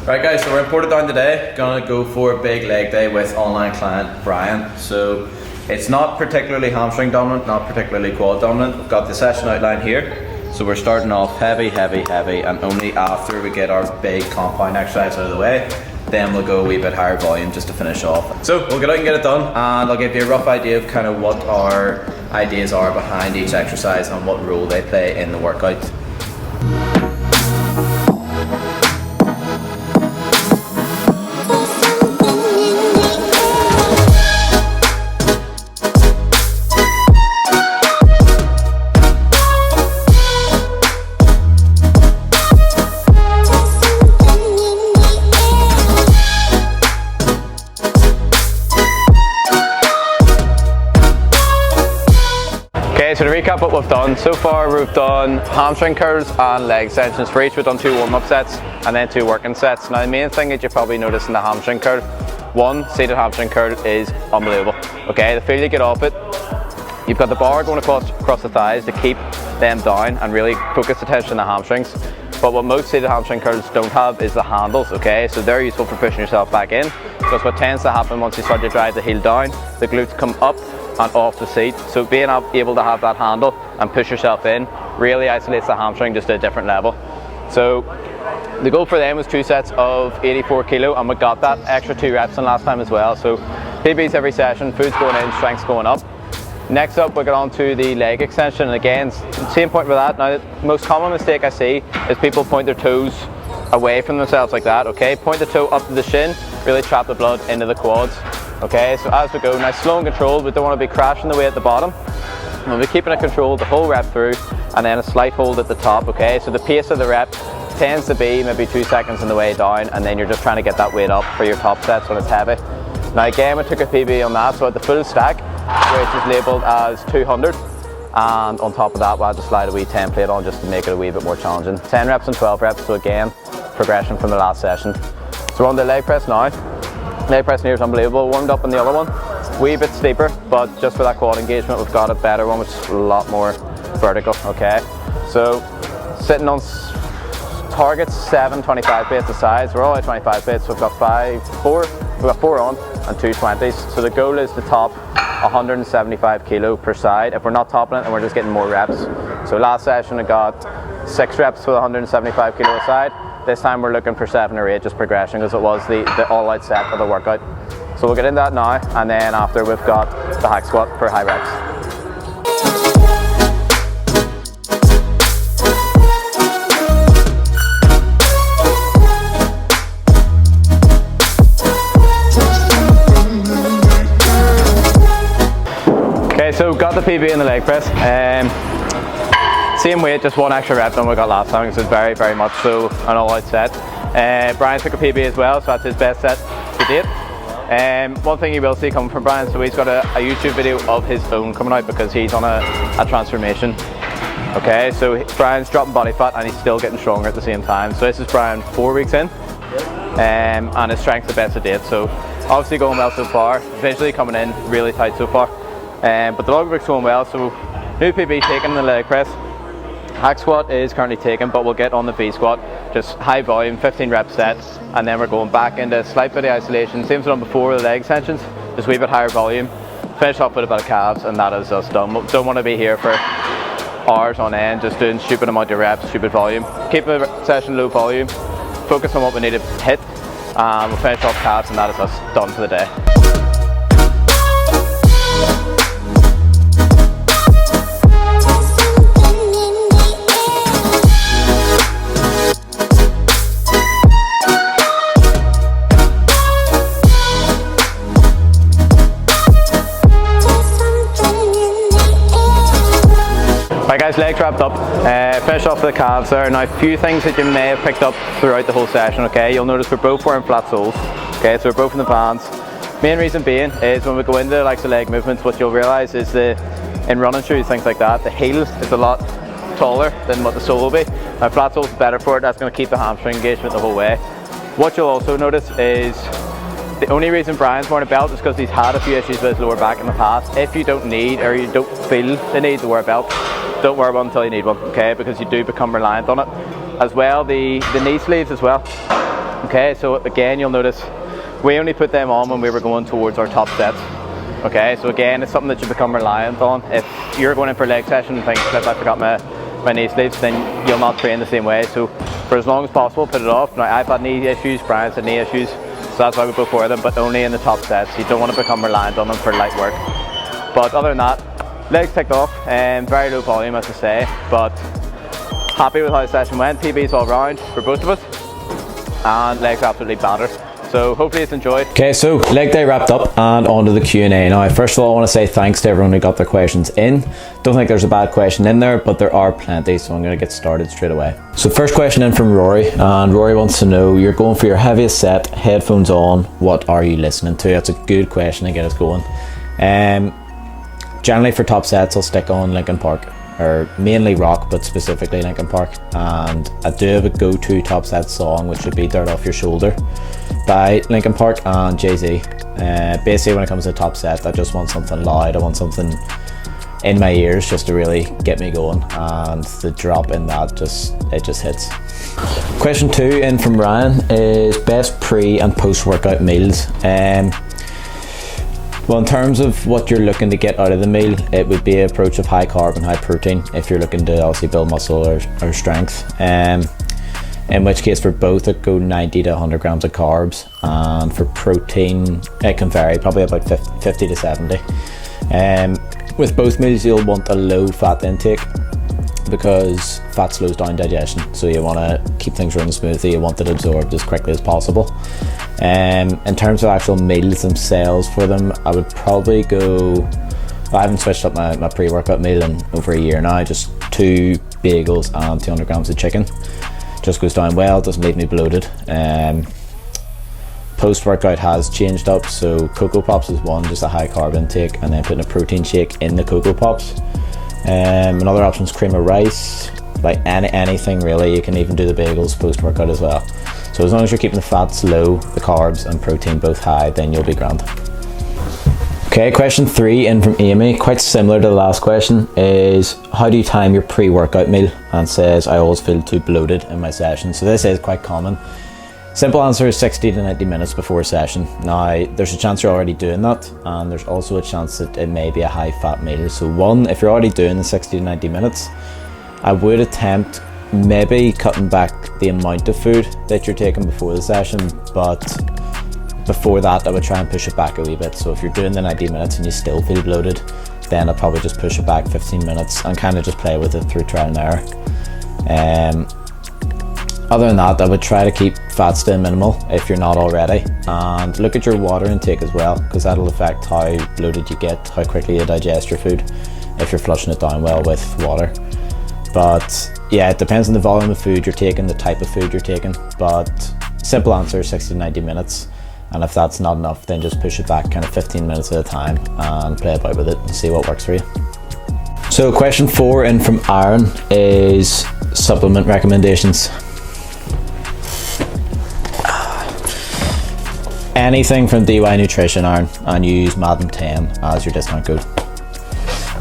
Right guys, so we're in Portadown today, gonna go for a big leg day with online client Brian. So it's not particularly hamstring dominant, not particularly quad dominant. We've got the session outline here. So we're starting off heavy, and only after we get our big compound exercise out of the way, then we'll go a wee bit higher volume just to finish off. So we'll get out and get it done, and I'll give you a rough idea of kind of what our ideas are behind each exercise and what role they play in the workout. So to recap what we've done, so far we've done hamstring curls and leg extensions for each. We've done 2 warm-up sets and then 2 working sets. Now the main thing that you probably notice in the hamstring curl, one seated hamstring curl is unbelievable. Okay, the feel you get off it, you've got the bar going across the thighs to keep them down and really focus attention on the hamstrings. But what most seated hamstring curls don't have is the handles, okay? So they're useful for pushing yourself back in, because what tends to happen once you start to drive the heel down, the glutes come up and off the seat. So being able to have that handle and push yourself in really isolates the hamstring just at a different level. So the goal for them was 2 sets of 84 kilo, and we got that extra 2 reps in last time as well. So PBs every session, food's going in, strength's going up. Next up we get on to the leg extension, and again, same point with that. Now the most common mistake I see is people point their toes away from themselves like that, okay? Point the toe up to the shin, really trap the blood into the quads. Okay, so as we go, now slow and controlled, we don't want to be crashing the way at the bottom. We'll be keeping it controlled the whole rep through, and then a slight hold at the top, okay? So the pace of the rep tends to be maybe 2 seconds on the way down, and then you're just trying to get that weight up for your top sets when it's heavy. Now again, we took a PB on that, so at the full stack, which is labelled as 200, and on top of that, we'll just slide a wee template on just to make it a wee bit more challenging. 10 reps and 12 reps, so again, progression from the last session. So we're on the leg press now. Leg press here is unbelievable, warmed up on the other one, wee bit steeper, but just for that quad engagement we've got a better one, which is a lot more vertical, okay? So sitting on targets 7 25 plates a side, so we're all at 25 plates, so we've got 4 on and 2 20s. So the goal is to top 175 kilo per side. If we're not topping it, then we're just getting more reps. So last session I got 6 reps with 175 kilo a side. This time we're looking for 7 or 8, just progression, because it was the all-out set of the workout. So we'll get into that now, and then after we've got the hack squat for high reps. Okay, so got the PB in the leg press. Same weight, just 1 extra rep than we got last time, because it's very much so an all-out set. Brian took a PB as well, so that's his best set to date. One thing you will see coming from Brian, so he's got a YouTube video of his own coming out, because he's on a transformation. Okay, so Brian's dropping body fat and he's still getting stronger at the same time. So this is Brian 4 weeks in, and his strength's the best to date. So obviously going well so far, visually coming in really tight so far. But the logbook's going well, so new PB taken in the leg press. Hack squat is currently taken, but we'll get on the V squat, just high volume, 15 rep set, and then we're going back into slight bit of isolation, same as done before with the leg extensions, just a wee bit higher volume, finish off with a bit of calves, and that is us done. We don't want to be here for hours on end, just doing stupid amount of reps, stupid volume. Keep the session low volume, focus on what we need to hit, and we'll finish off calves, and that is us done for the day. Right guys, legs wrapped up, finish off the calves there. Now a few things that you may have picked up throughout the whole session, okay? You'll notice we're both wearing flat soles, okay? So we're both in the Vans. Main reason being is when we go into like the leg movements, what you'll realise is in running shoes, things like that, the heel is a lot taller than what the sole will be. Now flat sole's better for it, that's going to keep the hamstring engagement the whole way. What you'll also notice is the only reason Brian's wearing a belt is because he's had a few issues with his lower back in the past. If you don't need, or you don't feel the need to wear a belt, don't wear one until you need one, okay? Because you do become reliant on it. As well, the knee sleeves as well. Okay, so again, you'll notice we only put them on when we were going towards our top sets. Okay, so again, it's something that you become reliant on. If you're going in for a leg session and think, "Flip, I forgot my knee sleeves," then you'll not train the same way. So for as long as possible, put it off. Now, I've had knee issues, Brian's had knee issues, so that's why we go for them, but only in the top sets. You don't want to become reliant on them for light work. But other than that, legs ticked off, very low volume as I say, but happy with how the session went. PBs all round for both of us, and legs absolutely battered. So hopefully it's enjoyed. Okay, so leg day wrapped up and on to the Q&A. Now, first of all, I want to say thanks to everyone who got their questions in. Don't think there's a bad question in there, but there are plenty, so I'm going to get started straight away. So first question in from Rory, and Rory wants to know, you're going for your heaviest set, headphones on, what are you listening to? That's a good question to get us going. Generally for top sets, I'll stick on Linkin Park, or mainly rock, but specifically Linkin Park. And I do have a go-to top set song, which would be Dirt Off Your Shoulder by Linkin Park and Jay-Z. Basically, when it comes to top set, I just want something loud. I want something in my ears just to really get me going, and the drop in that just hits. Question 2 in from Ryan is best pre and post workout meals. Well, in terms of what you're looking to get out of the meal, it would be an approach of high carb and high protein if you're looking to obviously build muscle or strength. In which case for both it go 90 to 100 grams of carbs, and for protein it can vary, probably about 50 to 70. With both meals you'll want a low fat intake because fat slows down digestion, so you want to keep things running smoothly. You want it absorbed as quickly as possible. In terms of actual meals themselves for them, I would probably go, I haven't switched up my pre-workout meal in over a year now, just 2 bagels and 200 grams of chicken. Just goes down well, doesn't leave me bloated. Post-workout has changed up, so Cocoa Pops is one, just a high carb intake, and then putting a protein shake in the Cocoa Pops. Another option is cream of rice, like anything really. You can even do the bagels post-workout as well. So as long as you're keeping the fats low, the carbs and protein both high, then you'll be grand. Okay, question 3 in from Amy, quite similar to the last question, is how do you time your pre-workout meal? And says, I always feel too bloated in my session. So this is quite common. Simple answer is 60 to 90 minutes before a session. Now, there's a chance you're already doing that, and there's also a chance that it may be a high fat meal. So one, if you're already doing the 60 to 90 minutes, I would attempt maybe cutting back the amount of food that you're taking before the session, but before that I would try and push it back a wee bit. So if you're doing the 90 minutes and you still feel bloated, then I'd probably just push it back 15 minutes and kind of just play with it through trial and error. Other than that, I would try to keep fat still minimal if you're not already, and look at your water intake as well, because that'll affect how bloated you get, how quickly you digest your food, if you're flushing it down well with water. But yeah, it depends on the volume of food you're taking, the type of food you're taking, but simple answer, 60 to 90 minutes. And if that's not enough, then just push it back kind of 15 minutes at a time and play about with it and see what works for you. So question 4 in from Aaron is supplement recommendations. Anything from DY Nutrition, Aaron, and use Madden10 as your discount code.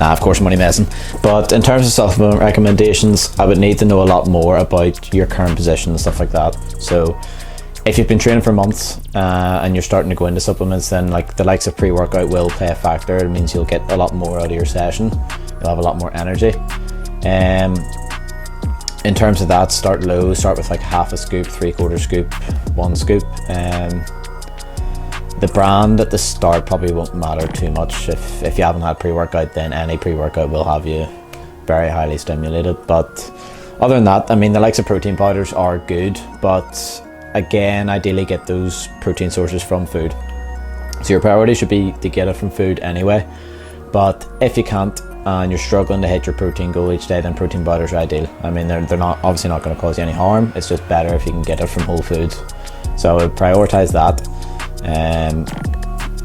Of course I'm only messing, but in terms of supplement recommendations, I would need to know a lot more about your current position and stuff like that. So if you've been training for months and you're starting to go into supplements, then like the likes of pre-workout will play a factor. It means you'll get a lot more out of your session, you'll have a lot more energy. In terms of that, start low, start with like half a scoop, 3/4 scoop, 1 scoop. The brand at the start probably won't matter too much. If you haven't had pre-workout, then any pre-workout will have you very highly stimulated. But other than that, I mean, the likes of protein powders are good, but again, ideally get those protein sources from food. So your priority should be to get it from food anyway. But if you can't and you're struggling to hit your protein goal each day, then protein powders are ideal. I mean, they're not obviously not going to cause you any harm. It's just better if you can get it from whole foods. So I would prioritize that.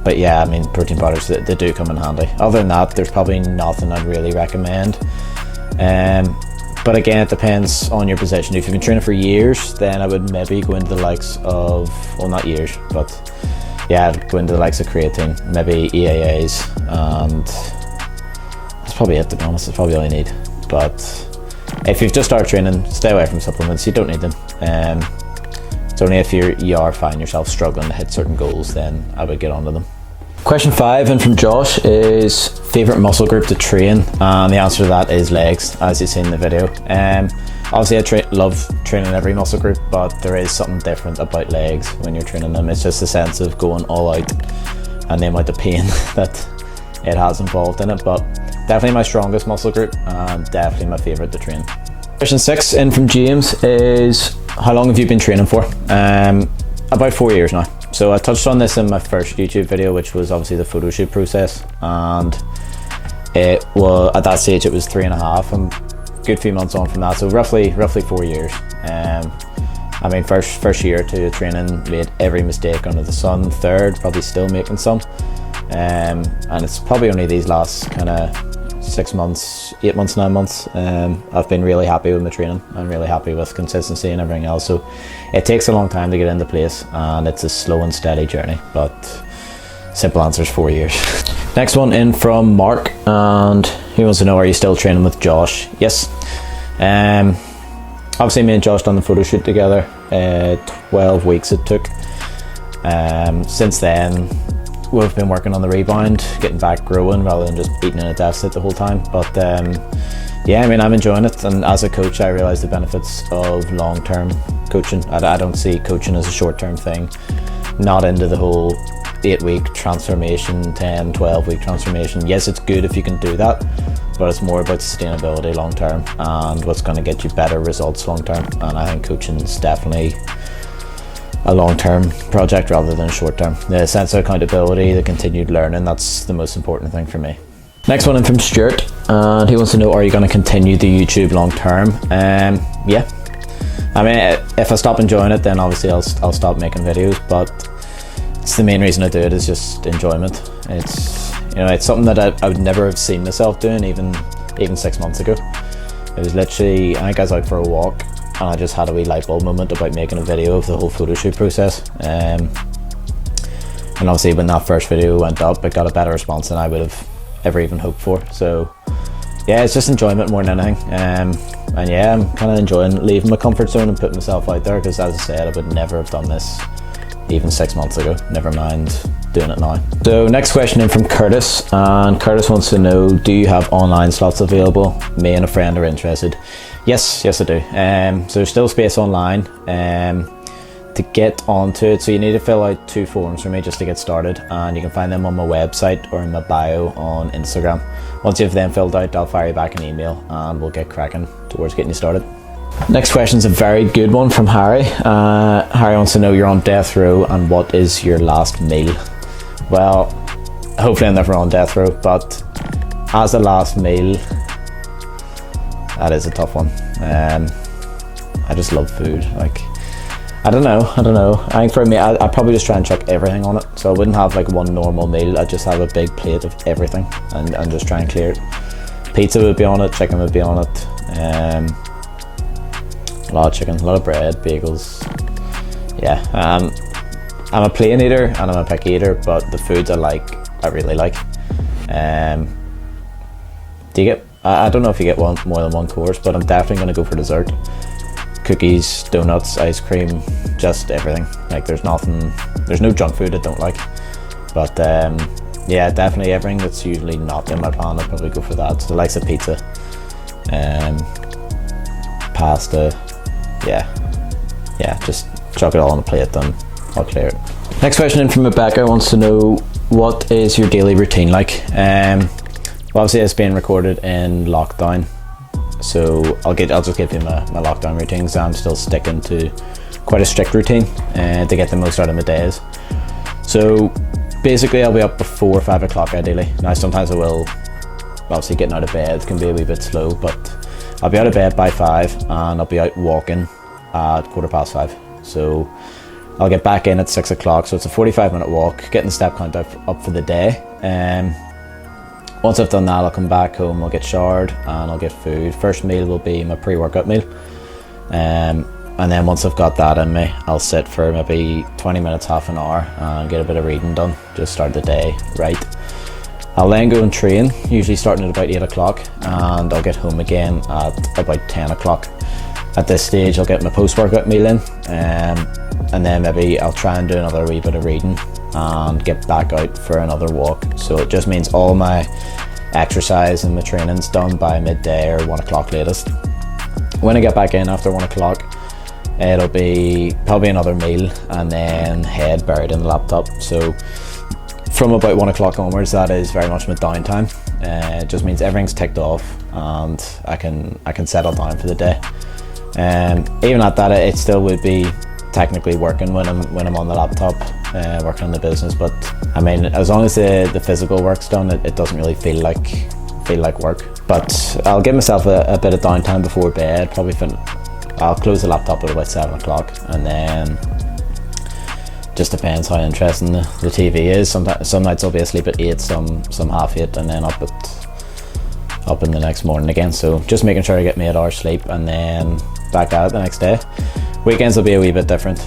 But yeah, I mean, protein powders, they do come in handy. Other than that, there's probably nothing I'd really recommend. But again, it depends on your position. If you've been training for years, then I would maybe go into the likes of, well, not years, but yeah, I'd go into the likes of creatine, maybe EAAs, and that's probably it, to be honest. That's probably all you need. But if you've just started training, stay away from supplements. You don't need them. It's only if you are finding yourself struggling to hit certain goals, then I would get onto them. Question 5 in from Josh is favourite muscle group to train, and the answer to that is legs, as you see in the video. Obviously I love training every muscle group, but there is something different about legs when you're training them. It's just a sense of going all out and the amount of pain that it has involved in it, but definitely my strongest muscle group and definitely my favourite to train. Question 6 in from James is how long have you been training for? About 4 years now. So I touched on this in my first YouTube video, which was obviously the photo shoot process, and at that stage it was 3.5. I'm a good few months on from that, so roughly 4 years. I mean, first year or two of training, made every mistake under the sun. Third, probably still making some, and it's probably only these last kind of 6 months, 8 months, 9 months, I've been really happy with my training. I'm really happy with consistency and everything else. So it takes a long time to get into place, and it's a slow and steady journey, but simple answer is 4 years. Next one in from Mark, and he wants to know, are you still training with Josh? Yes. Obviously me and Josh done the photo shoot together, 12 weeks it took. Since then we've been working on the rebound, getting back growing rather than just eating in a deficit the whole time. But yeah, I mean, I'm enjoying it, and as a coach I realise the benefits of long-term coaching. I don't see coaching as a short-term thing, not into the whole 8-week transformation, 10, 12-week transformation. Yes, it's good if you can do that, but it's more about sustainability long-term and what's going to get you better results long-term. And I think coaching is definitely a long-term project rather than short-term. The sense of accountability, the continued learning, that's the most important thing for me. Next one in from Stuart, and he wants to know, are you going to continue the YouTube long-term? Yeah. I mean, if I stop enjoying it, then obviously I'll stop making videos, but it's the main reason I do it is just enjoyment. It's, you know, it's something that I would never have seen myself doing even 6 months ago. It was literally, I think I was out for a walk, and I just had a wee light bulb moment about making a video of the whole photo shoot process. And obviously when that first video went up, it got a better response than I would have ever even hoped for. So yeah, it's just enjoyment more than anything. And yeah, I'm kind of enjoying leaving my comfort zone and putting myself out there, because as I said, I would never have done this even 6 months ago, never mind doing it now. So next question in from Curtis, and Curtis wants to know, do you have online slots available? Me and a friend are interested. Yes I do. So there's still space online to get onto it, so you need to fill out 2 forms for me just to get started, and you can find them on my website or in my bio on Instagram. Once you've them filled out, I'll fire you back an email and we'll get cracking towards getting you started. Next question is a very good one from Harry. Harry wants to know, you're on death row, and what is your last meal? Well, hopefully I'm never on death row, but as a last meal, that is a tough one. I just love food. Like, I don't know. I think for me, I'd probably just try and chuck everything on it. So I wouldn't have like one normal meal. I'd just have a big plate of everything and just try and clear it. Pizza would be on it, chicken would be on it. A lot of chicken, a lot of bread, bagels. Yeah, I'm a plain eater and I'm a picky eater, but the foods I really like. Do you get? I don't know if you get more than one course, but I'm definitely going to go for dessert. Cookies, donuts, ice cream, just everything. Like, there's no junk food I don't like. But yeah, definitely everything that's usually not in my plan, I'll probably go for that. So the likes of pizza, pasta, yeah, just chuck it all on a plate, then I'll clear it. Next question in from Rebecca wants to know, what is your daily routine like? Well, obviously it's being recorded in lockdown, so I'll just give you my lockdown routines. I'm still sticking to quite a strict routine to get the most out of my days. So basically I'll be up before 5 o'clock ideally. Now sometimes I will, obviously getting out of bed can be a wee bit slow, but I'll be out of bed by 5 and I'll be out walking at 5:15. So I'll get back in at 6 o'clock, so it's a 45-minute walk, getting the step count up for the day. Once I've done that, I'll come back home, I'll get showered and I'll get food. First meal will be my pre-workout meal. And then once I've got that in me, I'll sit for maybe 20 minutes, half an hour, and get a bit of reading done, just start the day right. I'll then go and train, usually starting at about 8 o'clock, and I'll get home again at about 10 o'clock. At this stage I'll get my post-workout meal in, and then maybe I'll try and do another wee bit of reading and get back out for another walk. So it just means all my exercise and my training's done by midday or 1 o'clock latest. When I get back in after 1 o'clock, it'll be probably another meal and then head buried in the laptop. So from about 1 o'clock onwards, that is very much my downtime. It just means everything's ticked off and I can settle down for the day. Even at that, it still would be technically working when I'm on the laptop, working on the business. But I mean, as long as the physical work's done, it doesn't really feel like work. But I'll give myself a bit of downtime before bed. I'll close the laptop at about 7 o'clock, and then just depends how interesting the TV is. Some nights I'll be asleep at 8, some half 8, and then up in the next morning again. So just making sure I get my 8 hours sleep and then back at it the next day. Weekends will be a wee bit different,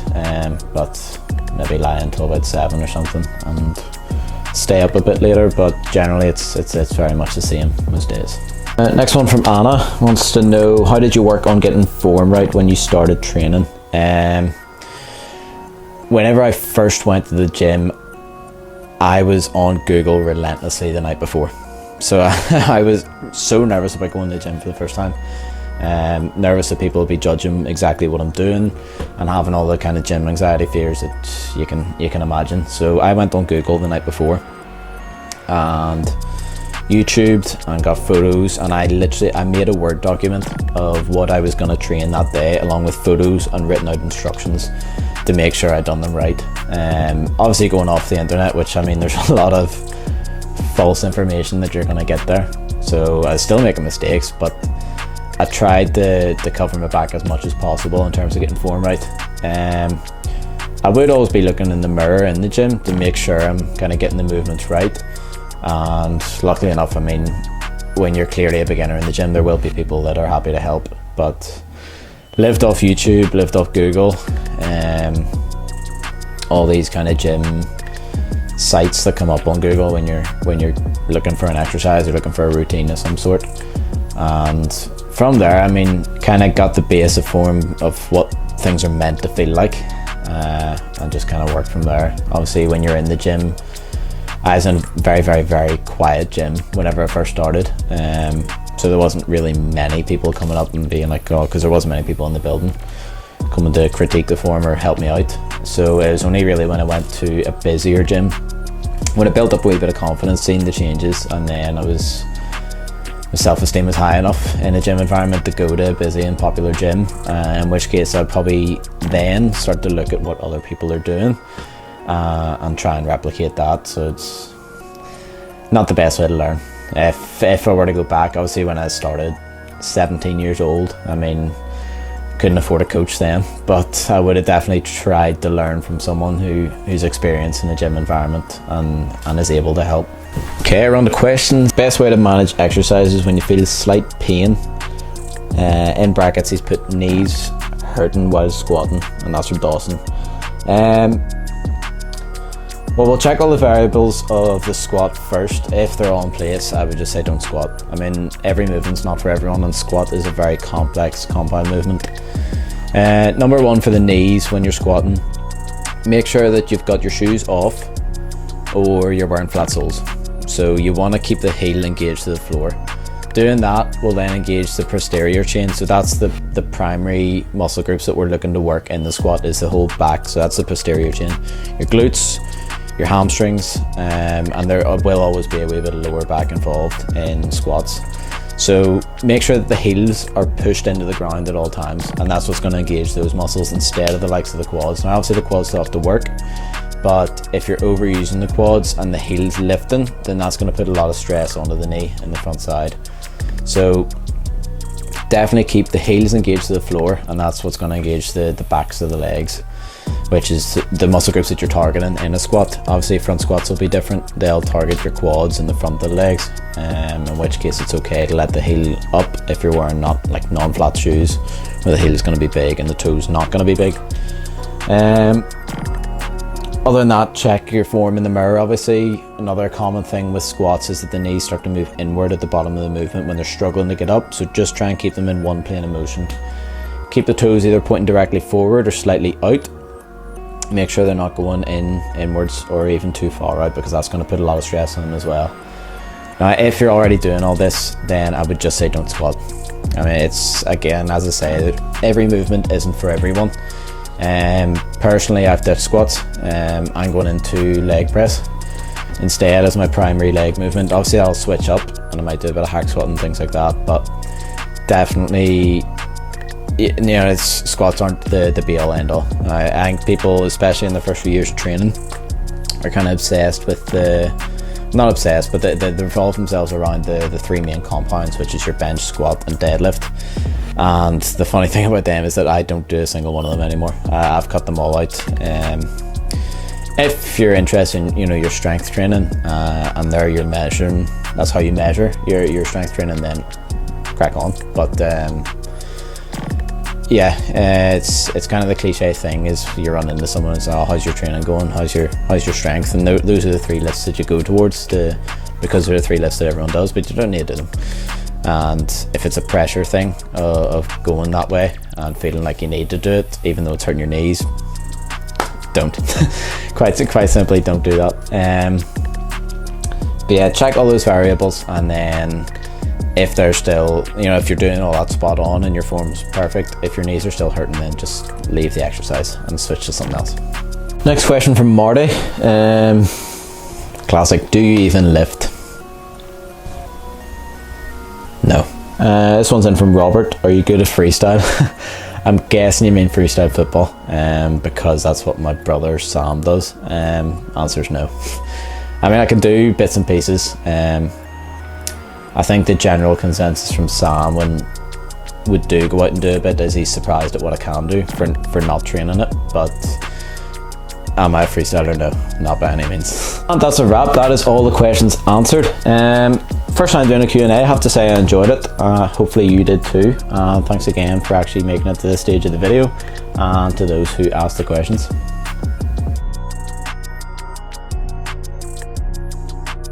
but maybe lie until about 7 or something and stay up a bit later, but generally it's very much the same most days. Next one from Anna wants to know, how did you work on getting form right when you started training? Whenever I first went to the gym, I was on Google relentlessly the night before. So I was so nervous about going to the gym for the first time. Nervous that people will be judging exactly what I'm doing and having all the kind of gym anxiety fears that you can imagine. So I went on Google the night before and YouTubed and got photos, and I made a Word document of what I was going to train that day, along with photos and written out instructions to make sure I'd done them right. Obviously going off the internet, which I mean there's a lot of false information that you're going to get there, so I was still making mistakes, but I tried to cover my back as much as possible in terms of getting form right. I would always be looking in the mirror in the gym to make sure I'm kind of getting the movements right, and luckily enough, I mean, when you're clearly a beginner in the gym, there will be people that are happy to help. But lived off YouTube, lived off Google, all these kind of gym sites that come up on Google when you're looking for an exercise or looking for a routine of some sort. And from there, I mean, kind of got the base of form of what things are meant to feel like, and just kind of worked from there. Obviously, when you're in the gym, I was in a very, very, very quiet gym whenever I first started, so there wasn't really many people coming up and being like, oh, because there wasn't many people in the building coming to critique the form or help me out. So it was only really when I went to a busier gym, when I built up a wee bit of confidence, seeing the changes, and then my self-esteem was high enough in a gym environment to go to a busy and popular gym, in which case I'd probably then start to look at what other people are doing and try and replicate that. So it's not the best way to learn. If I were to go back, obviously when I started 17 years old, I mean, couldn't afford a coach then, but I would have definitely tried to learn from someone who's experienced in a gym environment and is able to help. Okay, around the questions. Best way to manage exercises when you feel slight pain. In brackets he's put knees hurting while squatting, and that's from Dawson. Well, we'll check all the variables of the squat first. If they're all in place, I would just say don't squat. I mean, every movement's not for everyone, and squat is a very complex compound movement. Number one for the knees when you're squatting, make sure that you've got your shoes off or you're wearing flat soles. So you want to keep the heel engaged to the floor. Doing that will then engage the posterior chain. So that's the primary muscle groups that we're looking to work in the squat, is the whole back. So that's the posterior chain. Your glutes, your hamstrings, and there will always be a wee bit of lower back involved in squats. So make sure that the heels are pushed into the ground at all times, and that's what's going to engage those muscles instead of the likes of the quads. Now obviously the quads still have to work, but if you're overusing the quads and the heels lifting, then that's going to put a lot of stress onto the knee in the front side. So definitely keep the heels engaged to the floor, and that's what's going to engage the backs of the legs, which is the muscle groups that you're targeting in a squat. Obviously front squats will be different. They'll target your quads and the front of the legs, in which case it's okay to let the heel up if you're wearing non-flat shoes, where the heel is going to be big and the toes not going to be big. Other than that, check your form in the mirror. Obviously, another common thing with squats is that the knees start to move inward at the bottom of the movement when they're struggling to get up, so just try and keep them in one plane of motion. Keep the toes either pointing directly forward or slightly out. Make sure they're not going inwards or even too far out, because that's going to put a lot of stress on them as well. Now, if you're already doing all this, then I would just say don't squat. I mean, it's, again, as I say, every movement isn't for everyone. Personally, I've ditched squats. I'm going into leg press instead as my primary leg movement. Obviously, I'll switch up and I might do a bit of hack squat and things like that, but definitely, squats aren't the be all end all. I think people, especially in the first few years of training, are kind of obsessed with not obsessed, but they revolve themselves around the three main compounds, which is your bench, squat and deadlift. And the funny thing about them is that I don't do a single one of them anymore. I've cut them all out. If you're interested in your strength training, and there you're measuring, that's how you measure your strength training, then crack on. But it's kind of the cliche thing is you run into someone and say, oh, how's your training going, how's your strength, and those are the three lifts that you go towards because they're the three lifts that everyone does, but you don't need to do them. And if it's a pressure thing of going that way and feeling like you need to do it even though it's hurting your knees, don't. quite simply, don't do that. But yeah, check all those variables, and then if they're still, if you're doing all that spot on and your form's perfect, if your knees are still hurting, then just leave the exercise and switch to something else. Next question from Marty. Classic, do you even lift? No. This one's in from Robert. Are you good at freestyle? I'm guessing you mean freestyle football, because that's what my brother Sam does. Answer's no. I mean, I can do bits and pieces. I think the general consensus from Sam would go out and do a bit is he's surprised at what I can do for not training it. But am I a freestyler? No, not by any means. And that's a wrap. That is all the questions answered. First time doing a Q&A, I have to say I enjoyed it. Hopefully you did too. Thanks again for actually making it to this stage of the video, and to those who asked the questions.